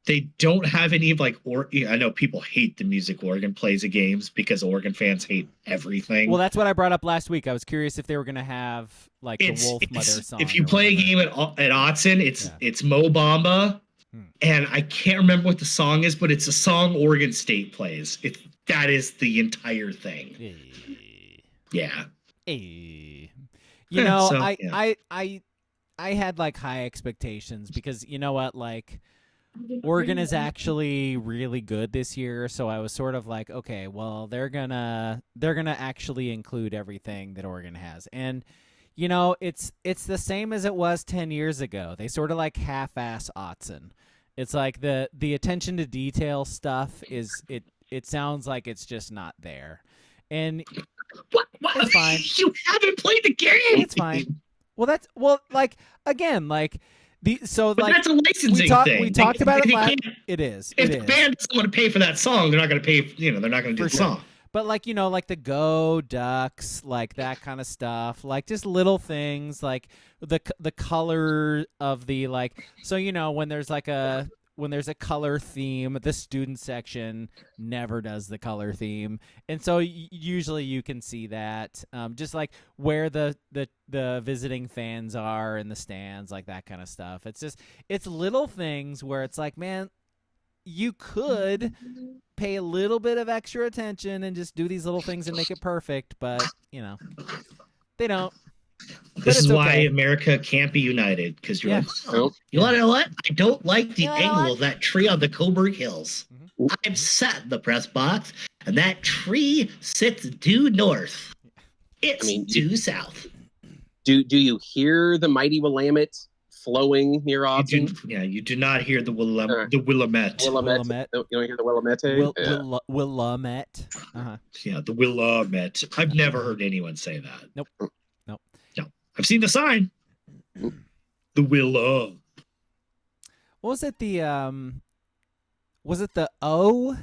they don't have any of like I know people hate the music Oregon plays at games because Oregon fans hate everything. Well, that's what I brought up last week. I was curious if they were going to have like the Wolf Mother song. If you play a game at Autzen, it's Mo Bamba, and I can't remember what the song is, but it's a song Oregon State plays. That is the entire thing. Yeah. You know, so, I had like high expectations because you know what, like Oregon is actually really good this year, so I was sort of like, okay, well they're gonna actually include everything that Oregon has, and you know it's the same as it was 10 years ago. They sort of like half-ass Autzen. It's like the attention to detail stuff is it sounds like it's just not there, and what? It's fine. You haven't played the game. It's fine. Well, like again, like but that's a licensing thing. We talked about it. It is. If the band doesn't want to pay for that song, they're not going to pay. You know, they're not going to do the song. But like like the Go Ducks, like that kind of stuff, like just little things, like the color of the like. So when there's a color theme, the student section never does the color theme, and so usually you can see that, just like where the visiting fans are in the stands, like that kind of stuff. It's little things where it's like, man, you could pay a little bit of extra attention and just do these little things and make it perfect, but they don't. This is why America can't be united, because you're you know what? I don't like the angle of that tree on the Coburg Hills. Mm-hmm. I'm sat in the press box, and that tree sits due north. It's due south. Do you hear the mighty Willamette flowing near Autzen? You do not hear the Willamette. Willamette. You don't hear the Willamette? Willamette. Uh-huh. Yeah, the Willamette. I've never heard anyone say that. Nope. I've seen the sign. The Willow. What was it? Was it the O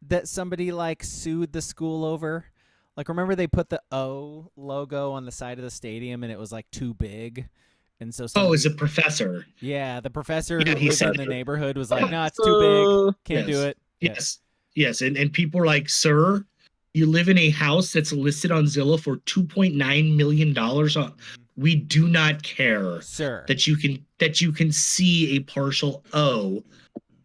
that somebody like sued the school over? Like, remember they put the O logo on the side of the stadium and it was like too big, and so it's a professor. Yeah, the professor who lives in the neighborhood was like, "No, it's too big. Can't do it." Yes, and people are like, "Sir, you live in a house that's listed on Zillow for $2.9 million. We do not care, sir, that you can see a partial O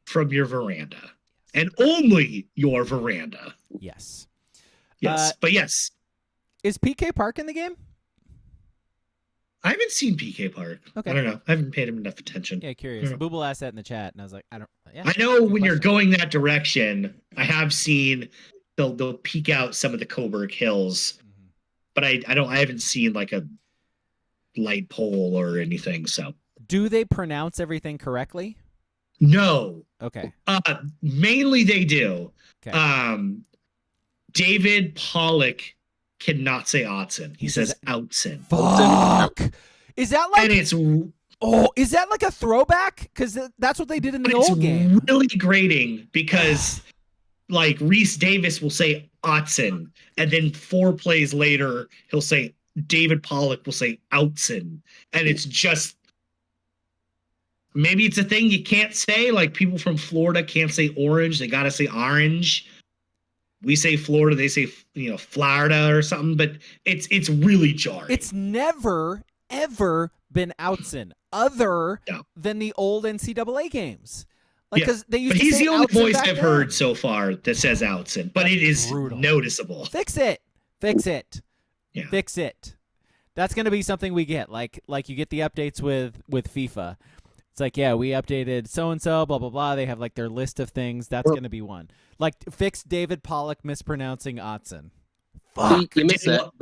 from your veranda, and only your veranda." Yes. But yes. Is PK Park in the game? I haven't seen PK Park. Okay. I don't know. I haven't paid him enough attention. Yeah, curious. Booble asked that in the chat, and I was like, I know when you're going that direction. I have seen they'll peek out some of the Coburg Hills, but I haven't seen like a light pole or anything. So do they pronounce everything correctly? No. Okay. Mainly they do. Okay. David Pollack cannot say Autzen. He says Autzen. Fuck. Is that like? And it's is that like a throwback? Because that's what they did in the old game. It's really grating because like Reese Davis will say Autzen, and then 4 plays later he'll say David Pollack will say Autzen, and it's just maybe it's a thing you can't say. Like people from Florida can't say orange; they gotta say orange. We say Florida, they say Florida or something, but it's really jarring. It's never ever been Autzen other than the old NCAA games. Like, because they used but to he's say the only Autzen voice back I've then. heard so far that says Autzen, but it is noticeable. Fix it. Yeah. Fix it. That's going to be something we get. Like you get the updates with FIFA. It's like, yeah, we updated so-and-so, blah, blah, blah. They have like their list of things. That's going to be one. Like, fix David Pollack mispronouncing Autzen. Fuck. You missed that.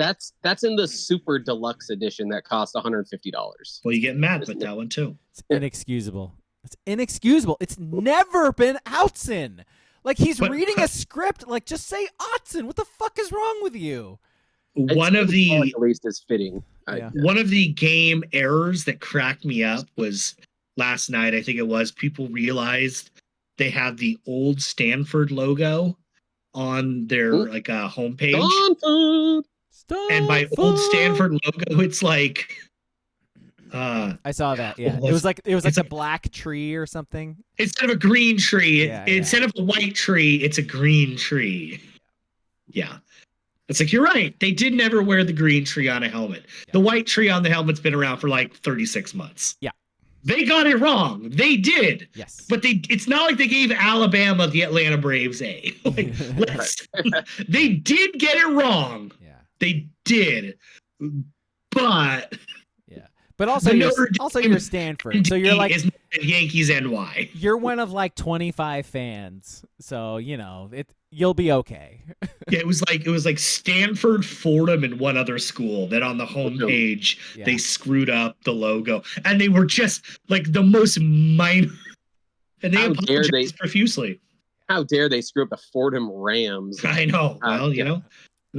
That's in the super deluxe edition that costs $150. Well, you get mad with that one too. It's inexcusable. It's never been Autzen. Like, he's reading a script. Like, just say Autzen. What the fuck is wrong with you? One of the at least is fitting. One of the game errors that cracked me up was last night. I think it was people realized they have the old Stanford logo on their like homepage. Stanford. And by old Stanford logo, it's like I saw that. Yeah, it was like a black tree or something. Instead of a green tree, instead of a white tree, it's a green tree. Yeah. It's like, you're right. They did never wear the green tree on a helmet. Yeah. The white tree on the helmet's been around for like 36 months. Yeah. They got it wrong. They did. Yes. But it's not like they gave Alabama the Atlanta Braves A. Like, they did get it wrong. Yeah. They did. But But also you're Stanford. So you're like Yankees NY. You're one of like 25 fans. So, you'll be okay. Yeah, it was like Stanford, Fordham, and one other school that on the homepage they screwed up the logo. And they were just like the most minor, and they apologized profusely. How dare they screw up the Fordham Rams? I know. Well, you don't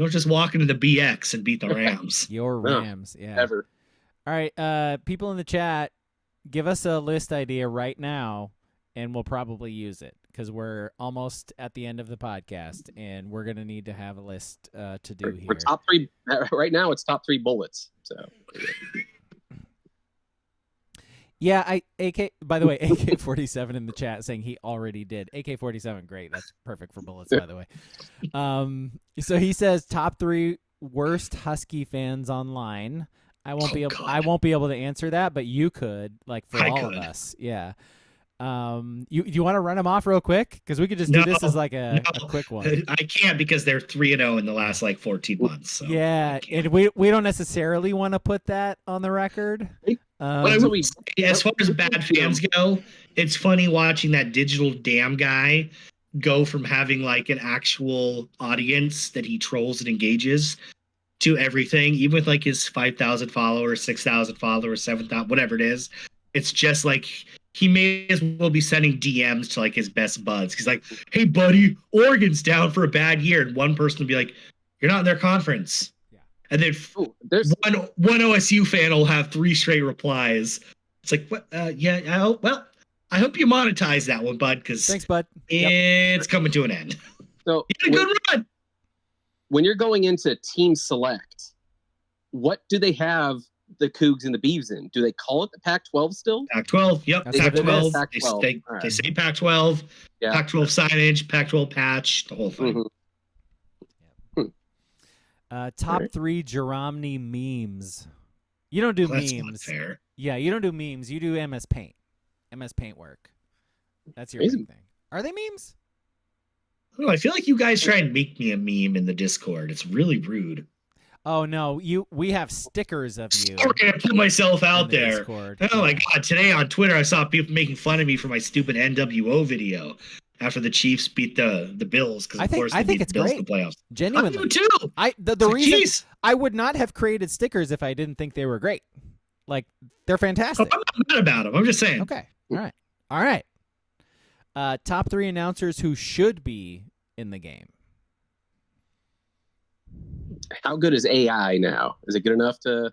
just walk into the BX and beat the Rams. Your Rams, Ever. All right, people in the chat, give us a list idea right now, and we'll probably use it because we're almost at the end of the podcast, and we're going to need to have a list to do here. We're top 3 right now. It's top 3 bullets. So, yeah, by the way, AK-47 in the chat saying he already did. AK-47, great. That's perfect for bullets, by the way. So he says top 3 worst Husky fans online. I won't be able to answer that, but you could, like, for all of us. Yeah. You want to run them off real quick? Because we could just do this as like a quick one. I can't because they're 3-0 in the last like 14 months. So yeah, and we don't necessarily want to put that on the record. As far as bad fans go, it's funny watching that digital damn guy go from having like an actual audience that he trolls and engages to everything, even with like his 5,000 followers, 6,000 followers, 7,000, whatever it is. It's just like he may as well be sending DMs to like his best buds. He's like, "Hey, buddy, Oregon's down for a bad year," and one person will be like, "You're not in their conference." Yeah. And then one OSU fan will have 3 straight replies. It's like, what? I hope you monetize that one, bud, because thanks, bud. It's coming to an end. So you had a good run. When you're going into team select, what do they have the Cougs and the Beavs in? Do they call it the Pac-12 still? Pac-12, yep. Pac-12. Pac-12. They say Pac-12, Pac-12 signage, Pac-12 patch, the whole thing. Top 3 Jeromny memes. You don't do memes. That's not fair. Yeah, you don't do memes. You do MS Paint. MS Paint work. That's your big thing. Are they memes? I feel like you guys try and make me a meme in the Discord. It's really rude. Oh no, we have stickers of you. Sorry, I put myself out there. Discord. Oh my god! Today on Twitter, I saw people making fun of me for my stupid NWO video after the Chiefs beat the Bills because of course they beat the Bills in the playoffs. Genuinely, I do too. The reason I would not have created stickers if I didn't think they were great. Like they're fantastic. I'm not mad about them. I'm just saying. Okay. All right. Top 3 announcers who should be in the game. How good is AI now? Is it good enough to?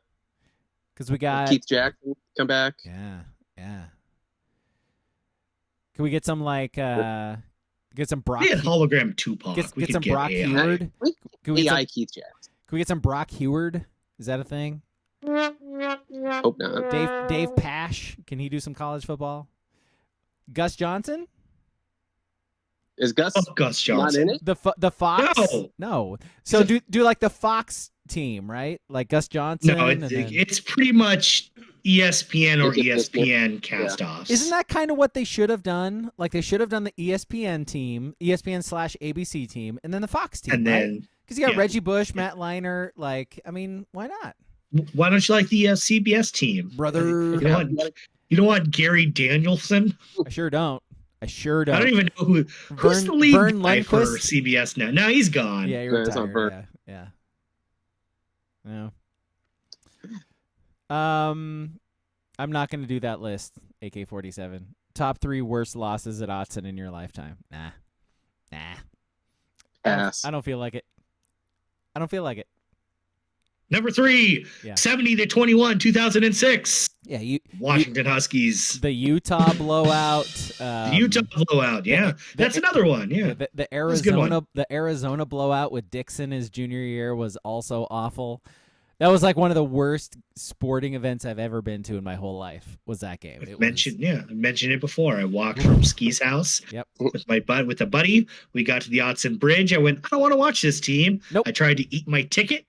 Because we got Keith Jackson come back. Yeah. Can we get some get some Brock? We had hologram Tupac. Get some Brock Heward. AI Keith Jackson. Can we get some Brock Heward? Is that a thing? Hope not. Dave Pash. Can he do some college football? Gus Johnson. Is Gus Johnson not in it? The Fox? No. So do like the Fox team, right? Like Gus Johnson. No, it's pretty much ESPN or ESPN cast-offs. Isn't that kind of what they should have done? Like they should have done the ESPN team, ESPN/ABC team, and then the Fox team, and then because you got Reggie Bush, Matt Leinart. Like, I mean, why not? Why don't you like the CBS team, brother? You don't want Gary Danielson? I sure don't. I don't even know who's the lead guy for CBS now. No, he's gone. Yeah, you're retired. Yeah. No. I'm not going to do that list. AK-47. Top 3 worst losses at Autzen in your lifetime. Nah. Pass. I don't feel like it. Number 3, 70-21, 2006. Yeah, Washington Huskies. The Utah blowout. The Utah blowout. Yeah, that's another one. Yeah, the Arizona blowout with Dixon his junior year was also awful. That was like one of the worst sporting events I've ever been to in my whole life. Was that game? I mentioned it before. I walked from Ski's house with a buddy. We got to the Autzen Bridge. I went, I don't want to watch this team. Nope. I tried to eat my ticket,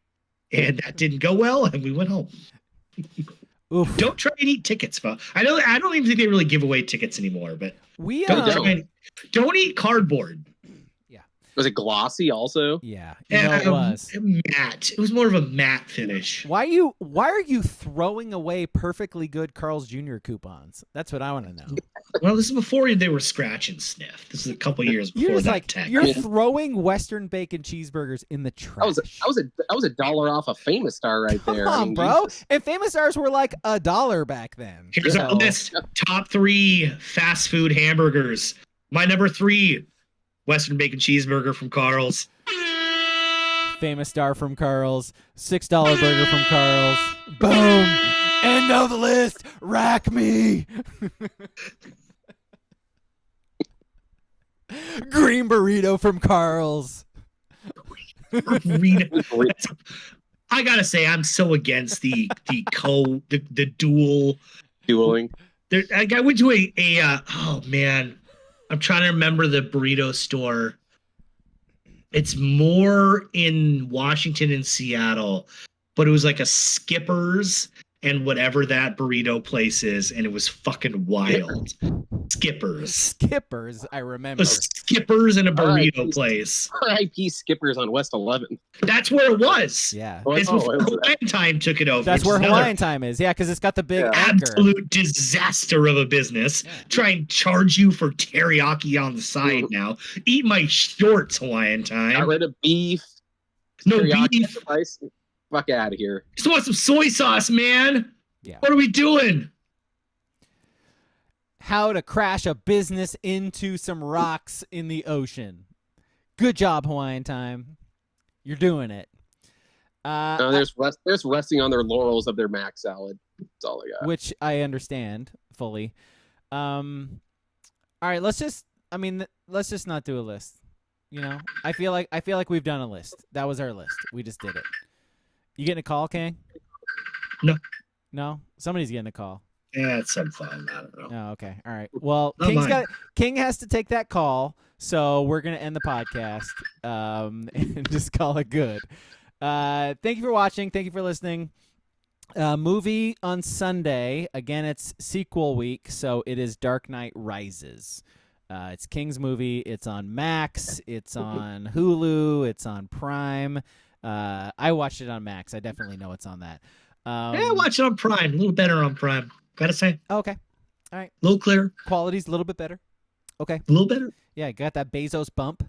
and that didn't go well, and we went home. Oof. Don't try and eat tickets, folks. I don't even think they really give away tickets anymore. But don't eat cardboard. Was it glossy also? Yeah, it was matte. It was more of a matte finish. Why are you throwing away perfectly good Carl's Jr. coupons? That's what I want to know. Well, this is before they were scratch and sniff. This is a couple years before that. You're throwing Western bacon cheeseburgers in the trash. I was $1 off a Famous Star right there. Come on, bro. And Famous Stars were like $1 back then. Here's our list: top 3 fast food hamburgers. My number 3. Western bacon cheeseburger from Carl's. Famous Star from Carl's. $6 burger from Carl's. Boom. End of the list. Rack me. Green burrito from Carl's. I gotta say, I'm so against the dueling. I went to oh man. I'm trying to remember the burrito store. It's more in Washington and Seattle, but it was like a Skipper's and whatever that burrito place is, and it was fucking wild. Skippers, I remember. Skippers in a burrito place. R.I.P. Skippers on West 11. That's where it was. Yeah. It's before Hawaiian Time took it over. That's where Hawaiian Time is. Yeah, because it's got the big anchor. Absolute disaster of a business. Yeah. Try and charge you for teriyaki on the side now. Eat my shorts, Hawaiian Time. Got rid of beef. No beef. Fuck out of here. Just want some soy sauce, man. Yeah. What are we doing? How to crash a business into some rocks in the ocean. Good job, Hawaiian Time. You're doing it. No, there's resting on their laurels of their mac salad. That's all I got. Which I understand fully. All right, let's just not do a list. You know, I feel like we've done a list. That was our list. We just did it. You getting a call, King? No? Somebody's getting a call. Yeah, it's some fun. I don't know. Oh, okay. All right. Well, King has to take that call, so we're gonna end the podcast and just call it good. Thank you for watching. Thank you for listening. Movie on Sunday. Again, it's sequel week, so it is Dark Knight Rises. It's King's movie. It's on Max. It's on Hulu. It's on Prime. I watched it on Max. I definitely know it's on that. I watched it on Prime. A little better on Prime. Gotta say. Okay. All right. A little clearer. Quality's a little bit better. Okay. A little better. Yeah, got that Bezos bump.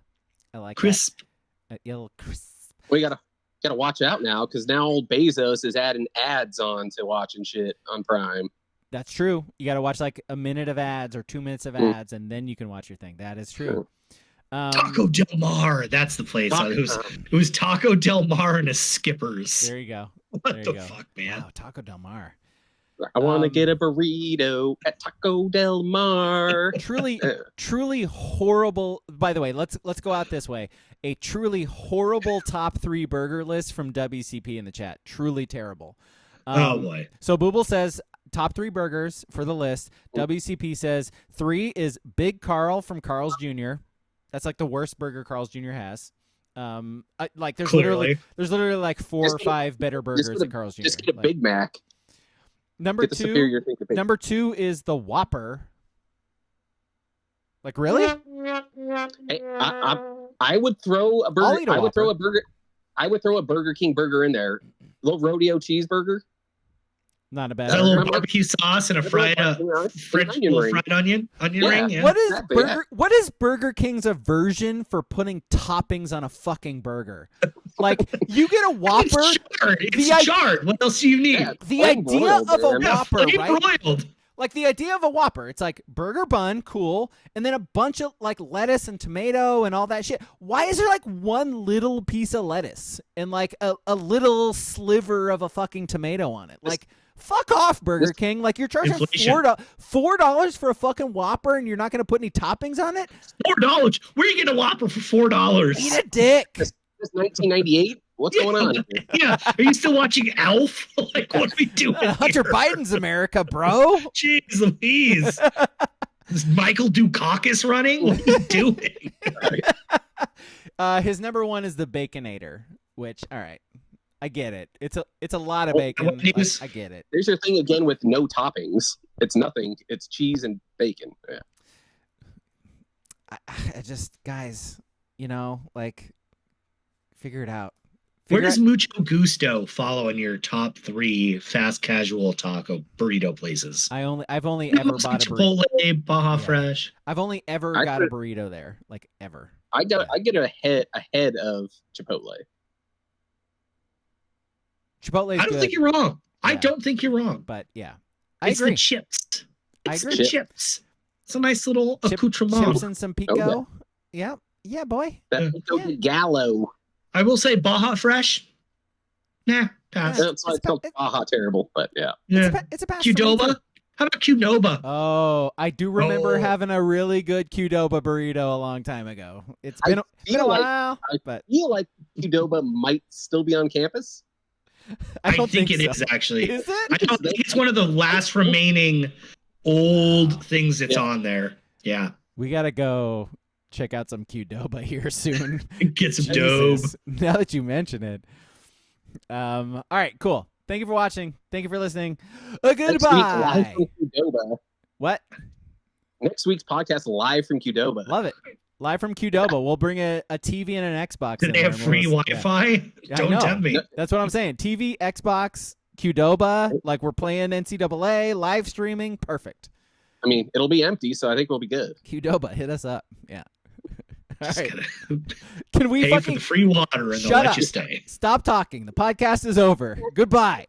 I like crisp. That. A little crisp. We gotta watch out now because now old Bezos is adding ads on to watching shit on Prime. That's true. You got to watch like a minute of ads or 2 minutes of ads, and then you can watch your thing. That is true. Taco Del Mar. That's the place. It was Taco Del Mar and a Skippers. There you go. What the fuck, man? Wow, Taco Del Mar. I want to get a burrito at Taco Del Mar. Truly horrible. By the way, let's go out this way. A truly horrible top 3 burger list from WCP in the chat. Truly terrible. Oh boy. So Booble says top 3 burgers for the list. WCP says 3 is Big Carl from Carl's Jr. That's like the worst burger Carl's Jr. has. There's literally like 4 or 5 better burgers than Carl's Jr. Just get a Big Mac. Number 2 is the Whopper. Like really? Hey, I would throw a burger. I would throw a Burger King burger in there. Little rodeo cheeseburger. Not a bad. A little barbecue sauce and a fried onion ring. Yeah. What is Burger King's aversion for putting toppings on a fucking burger? Like you get a Whopper. It's charred. What else do you need? The idea of a Whopper, right? Broiled. Like the idea of a Whopper, it's like burger bun, cool, and then a bunch of like lettuce and tomato and all that shit. Why is there like one little piece of lettuce and like a little sliver of a fucking tomato on it? Like, fuck off, Burger King. Like, you're charging $4 for a fucking Whopper and you're not going to put any toppings on it? $4? Where are you getting a Whopper for $4? Eat a dick. It's 1998. What's going on? Yeah. Are you still watching Alf? Like, what are we doing? Hunter Biden's America, bro. Jeez Louise. Is Michael Dukakis running? What are you doing? His number one is the Baconator, which, all right, I get it. It's a lot of bacon. I get it. There's your thing again with no toppings. It's nothing. It's cheese and bacon. Yeah. I just, guys, like, figure it out. Where does Mucho Gusto follow in your top 3 fast casual taco burrito places? I've only ever bought a burrito. Chipotle, Baja Fresh. I've only ever got a burrito there, like ever. I get ahead of Chipotle. Chipotle's I don't good. think you're wrong. Yeah. I don't think you're wrong. But yeah, It's the chips. It's the chips. It's a nice little accoutrement. Chips and some pico. Okay. Yeah, boy. That Gallo. I will say Baja Fresh. Nah, pass. That's why it's called Baja terrible, but yeah. Yeah. It's a pass. For me, Qdoba? too. How about Qdoba? Oh, I do remember having a really good Qdoba burrito a long time ago. It's been a while, but I feel like Qdoba might still be on campus. I don't think it so. is actually. Is it? I don't think it's one of the last remaining old things that's on there. Yeah. We gotta go check out some Qdoba here soon. Get some dope. Now that you mention it. All right, cool. Thank you for watching. Thank you for listening. Goodbye. What? Next week's podcast live from Qdoba. Love it. Live from Qdoba. We'll bring a TV and an Xbox. Did they have free Wi-Fi? Yeah. Don't tempt me. That's what I'm saying. TV, Xbox, Qdoba. Like we're playing NCAA, live streaming. Perfect. I mean, it'll be empty, so I think we'll be good. Qdoba, hit us up. Yeah. All Just right. gotta Can we pay fucking for the free water and they'll shut let up? you stay. Stop talking. The podcast is over. Goodbye.